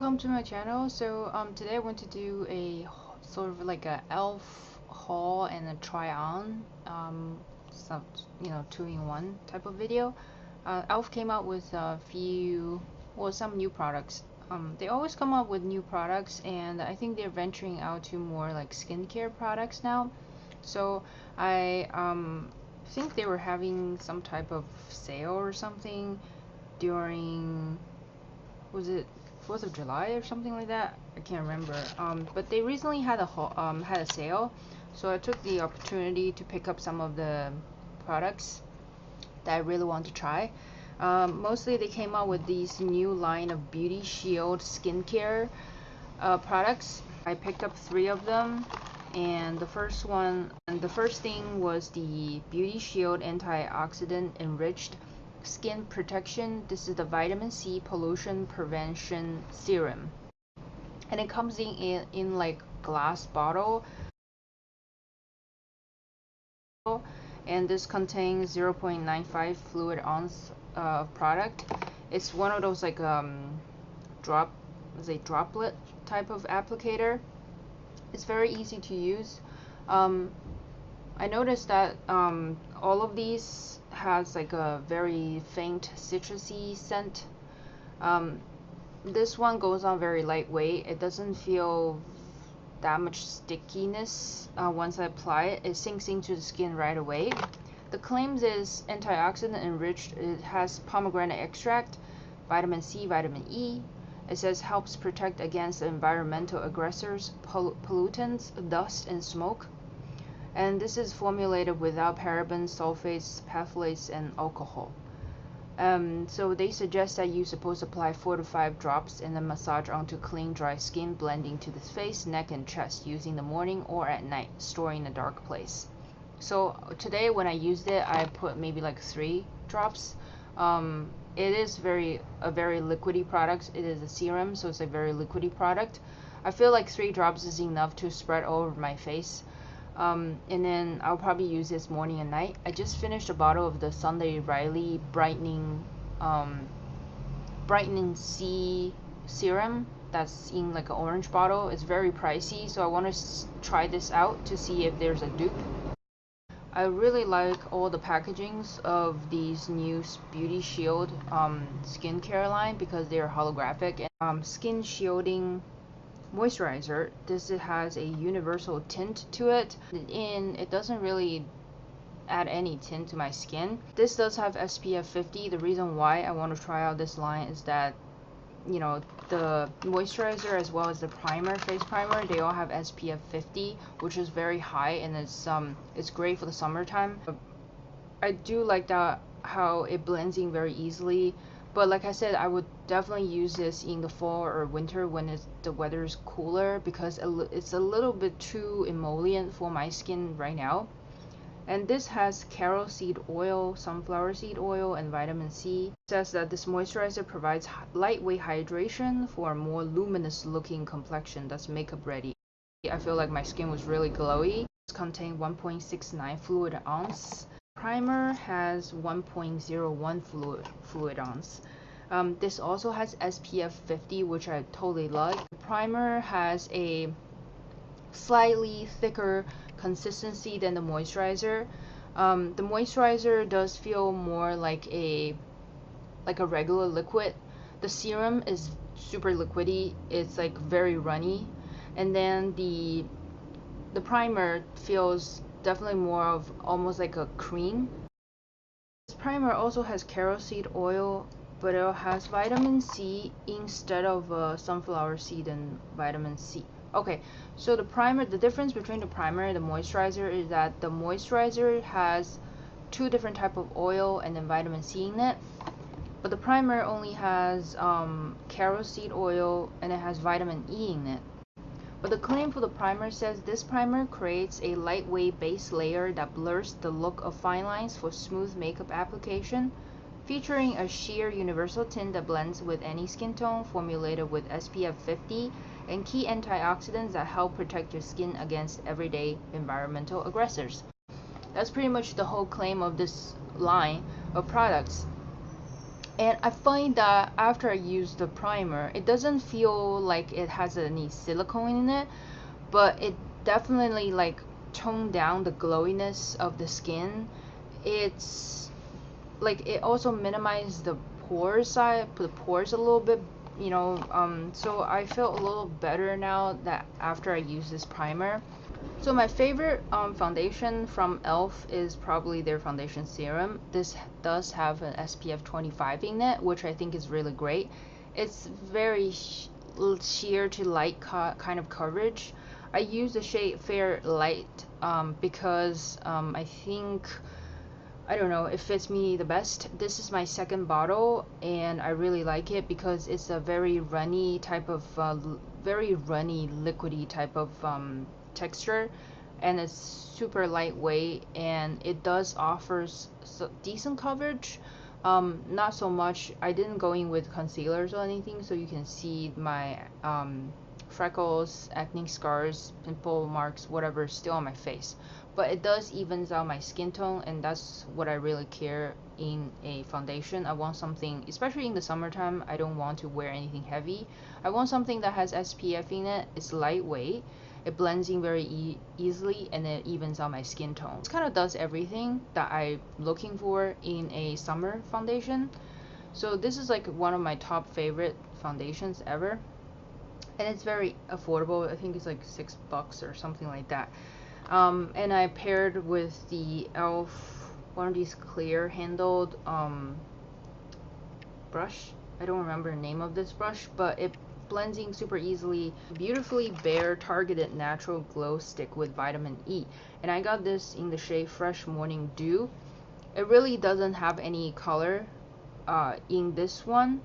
Welcome to my channel. Today I want to do a sort of like a elf haul and a try on some two-in-one type of video. Elf came out with some new products. They always come up with new products, and I think they're venturing out to more like skincare products now. So I think they were having some type of sale or something during, was it 4th of July or something like that? I can't remember. But they recently had a sale, so I took the opportunity to pick up some of the products that I really want to try. Mostly they came out with these new line of Beauty Shield skincare products. I picked up 3 of them, and the first thing was the Beauty Shield antioxidant enriched skin protection. This is the vitamin C pollution prevention serum, and it comes in like glass bottle, and this contains 0.95 fluid ounce of product. It's one of those like droplet type of applicator. It's very easy to use. I noticed that all of these has like a very faint citrusy scent. This one goes on very lightweight. It doesn't feel that much stickiness once I apply it. It sinks into the skin right away. The claims is antioxidant enriched. It has pomegranate extract, vitamin C, vitamin E. It says helps protect against environmental aggressors, pollutants, dust, and smoke. And this is formulated without parabens, sulfates, phthalates, and alcohol. So they suggest that you're supposed to apply 4 to 5 drops and then massage onto clean, dry skin, blending to the face, neck, and chest, using the morning or at night, storing in a dark place. So today when I used it, I put maybe like 3 drops. It is a very liquidy product. It is a serum, so it's a very liquidy product. I feel like 3 drops is enough to spread all over my face. And then I'll probably use this morning and night. I just finished a bottle of the Sunday Riley brightening C serum that's in like an orange bottle. It's very pricey, so I want to try this out to see if there's a dupe. I really like all the packagings of these new Beauty Shield skincare line because they're holographic and skin shielding moisturizer. This has a universal tint to it, and it doesn't really add any tint to my skin. This does have SPF 50. The reason why I want to try out this line is that, you know, the moisturizer as well as the primer, face primer, they all have SPF 50, which is very high, and it's great for the summertime. I do like that how it blends in very easily. But like I said, I would definitely use this in the fall or winter when the weather is cooler, because it's a little bit too emollient for my skin right now. And this has carol seed oil, sunflower seed oil, and vitamin C. It says that this moisturizer provides lightweight hydration for a more luminous looking complexion that's makeup ready. I feel like my skin was really glowy. It contains 1.69 fluid ounce. Primer has 1.01 fluid ounce. This also has SPF 50, which I totally like. The primer has a slightly thicker consistency than the moisturizer. The moisturizer does feel more like a regular liquid. The serum is super liquidy. It's like very runny, and then the primer feels definitely more of almost like a cream. This primer also has carol seed oil, but it has vitamin C instead of sunflower seed and vitamin C. Okay, so the difference between the primer and the moisturizer is that the moisturizer has 2 different type of oil and then vitamin C in it, but the primer only has carol seed oil and it has vitamin E in it. But the claim for the primer says this primer creates a lightweight base layer that blurs the look of fine lines for smooth makeup application, featuring a sheer universal tint that blends with any skin tone, formulated with SPF 50 and key antioxidants that help protect your skin against everyday environmental aggressors. That's pretty much the whole claim of this line of products. And I find that after I use the primer, it doesn't feel like it has any silicone in it, but it definitely like toned down the glowiness of the skin. It's like it also minimized the the pores a little bit, you know. So I feel a little better now that after I use this primer. So my favorite foundation from ELF is probably their foundation serum. This does have an SPF 25 in it, which I think is really great. It's very sheer to light kind of coverage. I use the shade Fair Light because I think, I don't know, it fits me the best. This is my second bottle and I really like it because it's a very runny type of very runny liquidy type of texture, and it's super lightweight, and it does offers decent coverage. Not so much, I didn't go in with concealers or anything, so you can see my freckles, acne scars, pimple marks, whatever, still on my face, but it does evens out my skin tone, and that's what I really care in a foundation. I want something, especially in the summertime, I don't want to wear anything heavy. I want something that has SPF in it, it's lightweight, it blends in very easily, and it evens out my skin tone. It kind of does everything that I'm looking for in a summer foundation. So this is like one of my top favorite foundations ever, and it's very affordable. I think it's like $6 or something like that. And I paired with the ELF, one of these clear handled brush. I don't remember the name of this brush, but it blends in super easily. Beautifully bare targeted natural glow stick with vitamin E, and I got this in the shade Fresh Morning Dew. It really doesn't have any color in this one.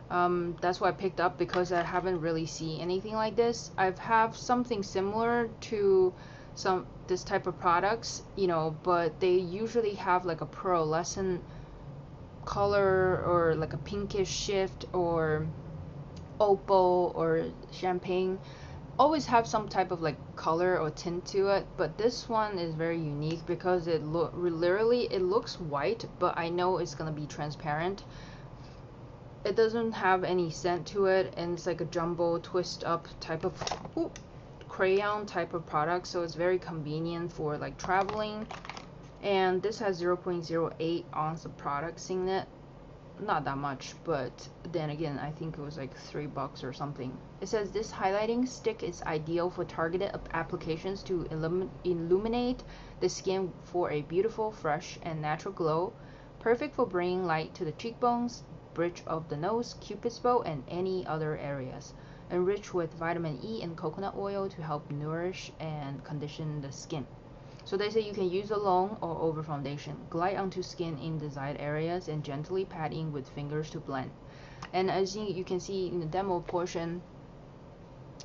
That's why I picked up, because I haven't really seen anything like this. I've have something similar to this type of products, you know, but they usually have like a pearlescent color or like a pinkish shift or opal or champagne, always have some type of like color or tint to it. But this one is very unique because it literally it looks white, but I know it's gonna be transparent. It doesn't have any scent to it, and it's like a jumbo twist up type of crayon type of product, so it's very convenient for like traveling. And this has 0.08 ounce of products in it, not that much, but then again I think it was like $3 or something. It says this highlighting stick is ideal for targeted applications to illuminate the skin for a beautiful, fresh, and natural glow. Perfect for bringing light to the cheekbones, bridge of the nose, cupid's bow, and any other areas. Enriched with vitamin E and coconut oil to help nourish and condition the skin. So they say you can use alone or over foundation. Glide onto skin in desired areas and gently pat in with fingers to blend. And as you can see in the demo portion,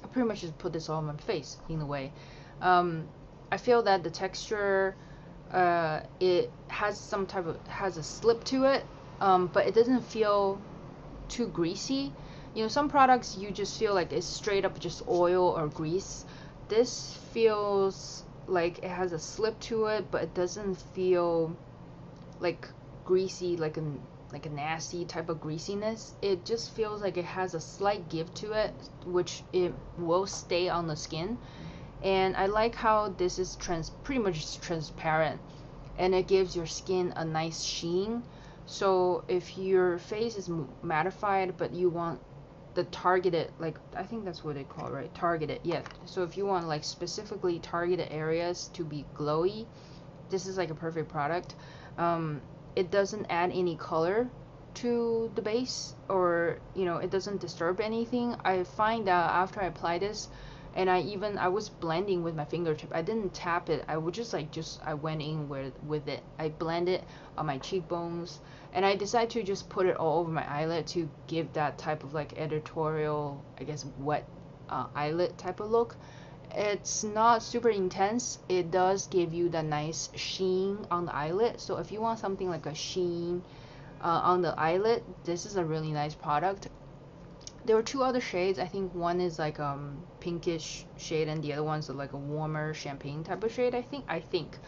I pretty much just put this all on my face in a way. I feel that the texture, it has some type of, has a slip to it, but it doesn't feel too greasy. You know, some products you just feel like it's straight up just oil or grease. This feels like it has a slip to it, but it doesn't feel like greasy, like a nasty type of greasiness. It just feels like it has a slight give to it, which it will stay on the skin. And I like how this is pretty much transparent, and it gives your skin a nice sheen. So if your face is mattified but you want the targeted, like I think that's what they call it, right? Targeted, yeah. So if you want like specifically targeted areas to be glowy, this is like a perfect product. It doesn't add any color to the base, or you know, it doesn't disturb anything. I find that after I apply this, and I was blending with my fingertip, I didn't tap it, I would just I went in with it. I blended on my cheekbones, and I decided to just put it all over my eyelid to give that type of like editorial, I guess, wet eyelid type of look. It's not super intense, it does give you the nice sheen on the eyelid. So if you want something like a sheen on the eyelid, this is a really nice product. There were two other shades. I think one is like pinkish shade, and the other one's like a warmer champagne type of shade. I think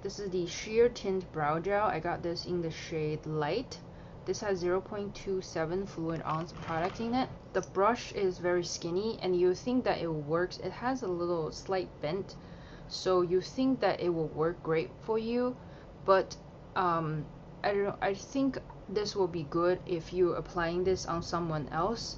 this is the sheer tint brow gel. I got this in the shade Light. This has 0.27 fluid ounce product in it. The brush is very skinny, and you think that it works. It has a little slight bend, so you think that it will work great for you, but I don't know, I think this will be good if you're applying this on someone else.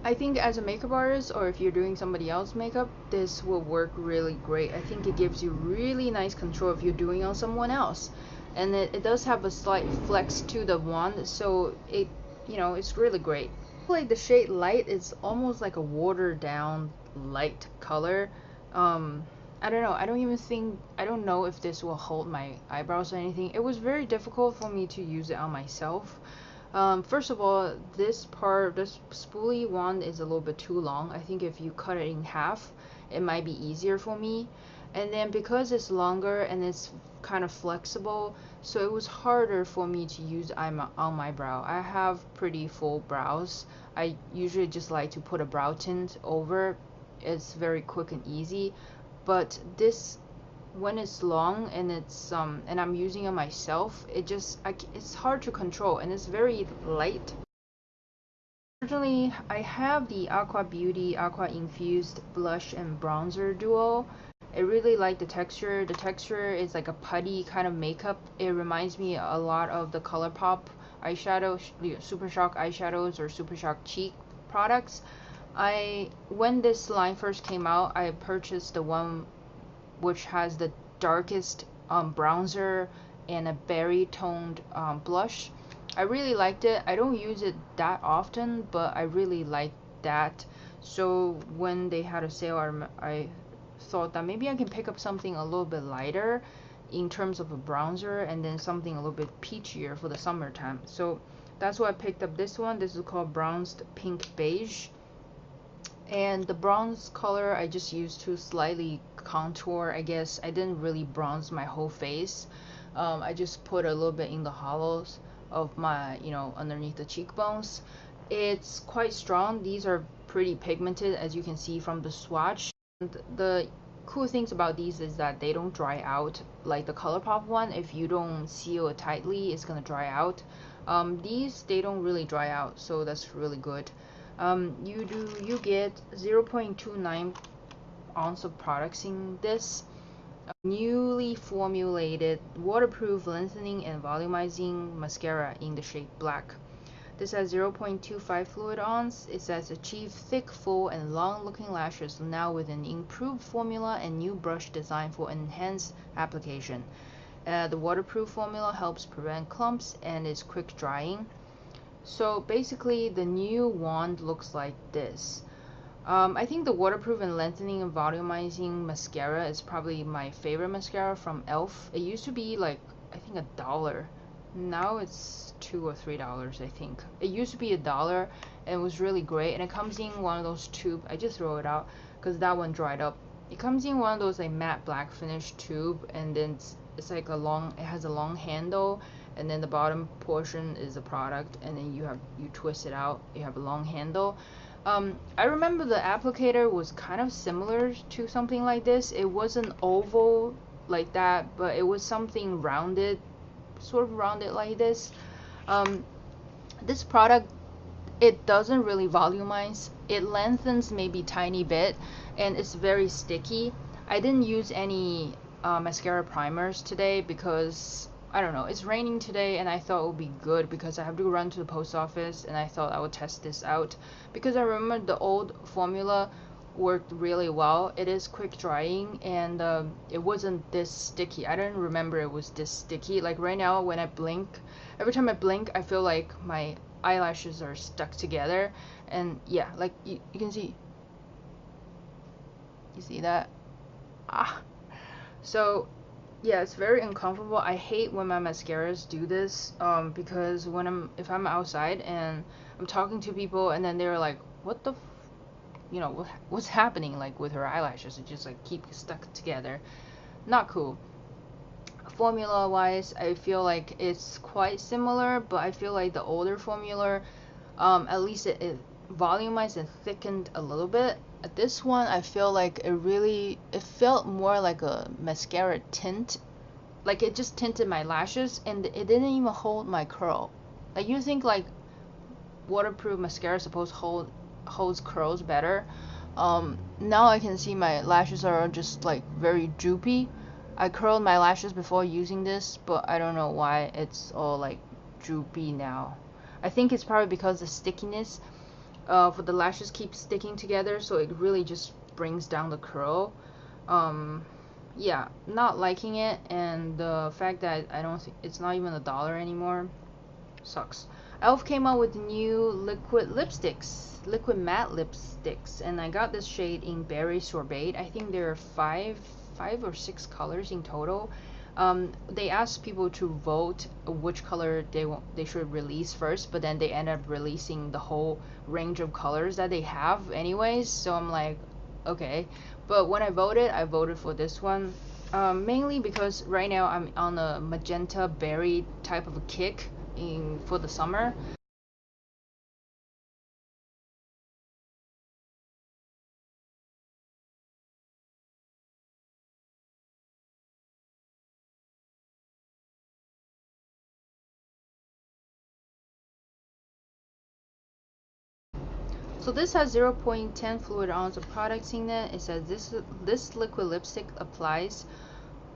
I think as a makeup artist, or if you're doing somebody else's makeup, this will work really great. I think it gives you really nice control if you're doing on someone else. And it does have a slight flex to the wand, so it, you know, it's really great. Like the shade Light is almost like a watered down light color. I don't know, I don't know if this will hold my eyebrows or anything. It was very difficult for me to use it on myself. First of all, this spoolie wand is a little bit too long. I think if you cut it in half, it might be easier for me. And then because it's longer and it's kind of flexible, so it was harder for me to use on my brow. I have pretty full brows. I usually just like to put a brow tint over. It's very quick and easy. But this, when it's long and it's and I'm using it myself, it's hard to control, and it's very light. Originally, I have the Aqua Beauty Aqua Infused Blush and Bronzer Duo. I really like the texture. The texture is like a putty kind of makeup. It reminds me a lot of the ColourPop eyeshadow, Super Shock eyeshadows or Super Shock cheek products. When this line first came out, I purchased the one which has the darkest bronzer and a berry toned blush. I really liked it. I don't use it that often, but I really like that. So when they had a sale, I thought that maybe I can pick up something a little bit lighter in terms of a bronzer, and then something a little bit peachier for the summertime. So that's why I picked up this one. This is called Bronzed Pink Beige. And the bronze color I just used to slightly contour. I guess I didn't really bronze my whole face. I just put a little bit in the hollows of my, you know, underneath the cheekbones. It's quite strong. These are pretty pigmented, as you can see from the swatch. And the cool things about these is that they don't dry out like the ColourPop one. If you don't seal it tightly, it's gonna dry out. These, they don't really dry out, so that's really good. You get 0.29 ounce of products in this. Newly formulated waterproof lengthening and volumizing mascara in the shade Black. This has 0.25 fluid ounce. It says achieve thick, full, and long looking lashes now with an improved formula and new brush design for enhanced application. The waterproof formula helps prevent clumps and is quick drying. So basically the new wand looks like this. I think the waterproof and lengthening and volumizing mascara is probably my favorite mascara from e.l.f. It used to be like, I think $1. Now it's $2 or $3, I think. It used to be $1 and it was really great, and it comes in one of those tube. I just throw it out because that one dried up. It comes in one of those like matte black finish tube, and then it's like it has a long handle, and then the bottom portion is a product, and then you twist it out, you have a long handle. I remember the applicator was kind of similar to something like this. It wasn't oval like that, but it was something rounded, sort of rounded like this. This product, it doesn't really volumize. It lengthens maybe tiny bit, and it's very sticky. I didn't use any mascara primers today because I don't know, it's raining today, and I thought it would be good because I have to run to the post office, and I thought I would test this out because I remember the old formula worked really well. It is quick drying, and it wasn't this sticky. I didn't remember it was this sticky. Like right now when I blink, every time I blink I feel like my eyelashes are stuck together, and yeah, like you can see, you see that? So yeah, it's very uncomfortable. I hate when my mascaras do this because if I'm outside and I'm talking to people, and then they're like, what the you know, what's happening like with her eyelashes? It just like keep stuck together. Not cool. Formula wise, I feel like it's quite similar, but I feel like the older formula, at least it volumized and thickened a little bit. This one, I feel like it felt more like a mascara tint. Like it just tinted my lashes, and it didn't even hold my curl. Like you think like waterproof mascara is supposed to holds curls better. Now I can see my lashes are just like very droopy. I curled my lashes before using this, but I don't know why it's all like droopy now. I think it's probably because the stickiness for the lashes keeps sticking together, so it really just brings down the curl. Yeah, not liking it, and the fact that I don't think it's not even $1 anymore sucks. Elf came out with new liquid lipsticks, liquid matte lipsticks, and I got this shade in Berry Sorbet. I think there are five or six colors in total. They asked people to vote which color they should release first, but then they end up releasing the whole range of colors that they have anyways. So I'm like, okay. But when I voted for this one, mainly because right now I'm on a magenta berry type of a kick for the summer. So this has 0.10 fluid ounce of products in it. It says this liquid lipstick applies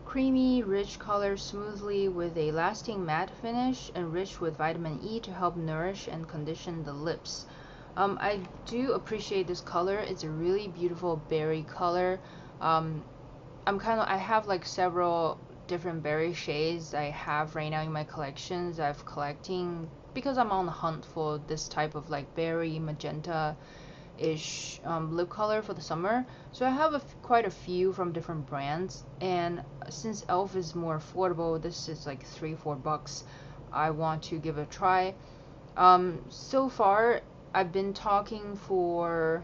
creamy, rich color smoothly with a lasting matte finish, enriched with vitamin E to help nourish and condition the lips. I do appreciate this color. It's a really beautiful berry color. I have like several different berry shades I have right now in my collections. I've collecting because I'm on the hunt for this type of like berry magenta ish lip color for the summer. So I have quite a few from different brands, and since Elf is more affordable, this is like $3-4, I want to give it a try. So far I've been talking for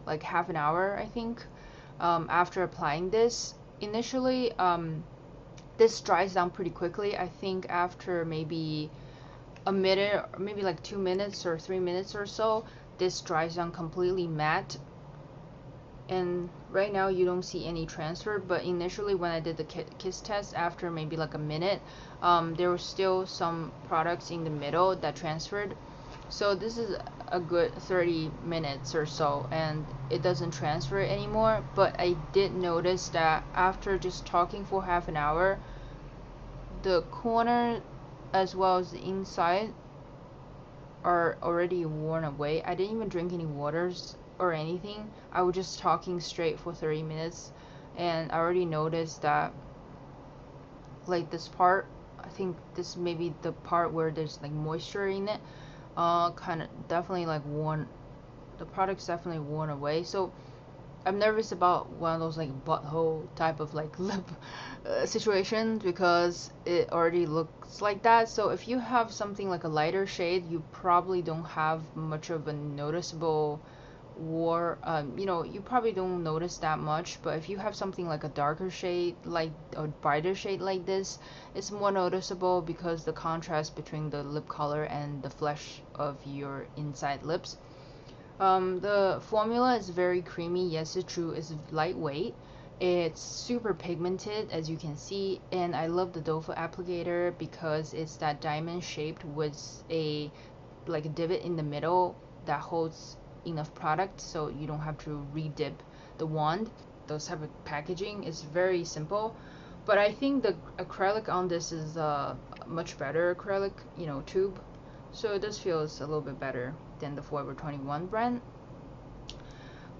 like half an hour, I think, after applying this. Initially, this dries down pretty quickly. I think after maybe a minute, or maybe like 2 minutes or 3 minutes or so, this dries down completely matte. And right now you don't see any transfer, but initially when I did the kiss test, after maybe like a minute, there were still some products in the middle that transferred. So this is a good 30 minutes or so, and it doesn't transfer anymore. But I did notice that after just talking for half an hour, the corner as well as the inside are already worn away. I didn't even drink any waters or anything. I was just talking straight for 30 minutes, and I already noticed that like this part, I think this may be the part where there's like moisture in it, kind of definitely like worn, the product's definitely worn away. So I'm nervous about one of those like butthole type of like lip situations, because it already looks like that. So if you have something like a lighter shade, you probably don't have much of a noticeable you probably don't notice that much. But if you have something like a darker shade, like a brighter shade like this, it's more noticeable because the contrast between the lip color and the flesh of your inside lips. The formula is very creamy. Yes, it's true. It's lightweight. It's super pigmented, as you can see, and I love the doe foot applicator because it's that diamond shaped with a like a divot in the middle that holds enough product, so you don't have to re-dip the wand. Those type of packaging is very simple, but I think the acrylic on this is a much better acrylic, tube. So this feels a little bit better than the Forever 21 brand.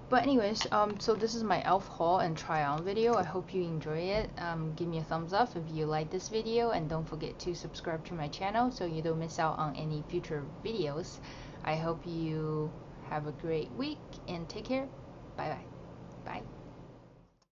But anyways, so this is my elf haul and try on video. I hope you enjoy it. Give me a thumbs up if you like this video, and don't forget to subscribe to my channel so you don't miss out on any future videos. I hope you have a great week and take care. Bye bye. Bye.